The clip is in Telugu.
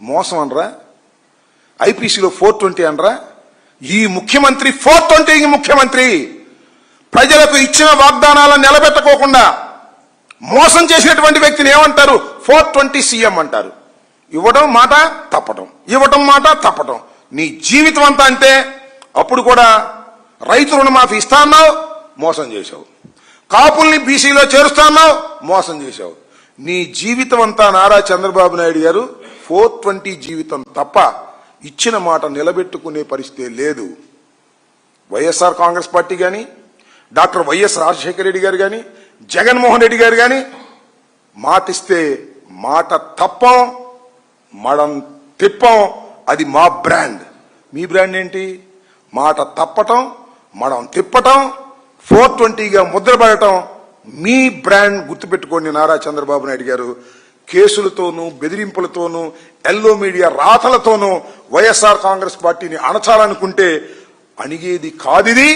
మోసం అనరా? ఐపీసీలో 420 అనరా? ఈ ముఖ్యమంత్రి 420 ముఖ్యమంత్రి ప్రజలకు ఇచ్చిన వాగ్దానాలను నిలబెట్టుకోకుండా మోసం చేసినటువంటి వ్యక్తిని ఏమంటారు? 420 సీఎం అంటారు. ఇవ్వడం మాట తప్పటం, ఇవ్వటం మాట తప్పటం. నీ జీవితం అంతా అంతే. అప్పుడు కూడా రైతు రుణమాఫీ ఇస్తా అన్నావు, మోసం చేశావు. కాపుల్ని బీసీలో చేరుస్తా అన్నావు, మోసం చేశావు. నీ జీవితం అంతా నారా చంద్రబాబు నాయుడు గారు 420 జీవితం తప్ప ఇచ్చిన మాట నిలబెట్టుకునే పరిస్థితి లేదు. వైఎస్ఆర్ కాంగ్రెస్ పార్టీ కానీ, డాక్టర్ వైఎస్ రాజశేఖర రెడ్డి గారు కానీ, జగన్మోహన్ రెడ్డి గారు కానీ మాటిస్తే మాట తప్పం, మడం తిప్పం. అది మా బ్రాండ్. మీ బ్రాండ్ ఏంటి? మాట తప్పటం, మడం తిప్పటం, 420గా ముద్రపడటం. మీ బ్రాండ్ గుర్తుపెట్టుకోండి నారా చంద్రబాబు నాయుడు గారు. కేసులతోనూ బెదిరింపులతోనూ ఎల్లో మీడియా రాతలతోనూ వైఎస్ఆర్ కాంగ్రెస్ పార్టీని అణచాలనుకుంటే అణిగేది కాదిది.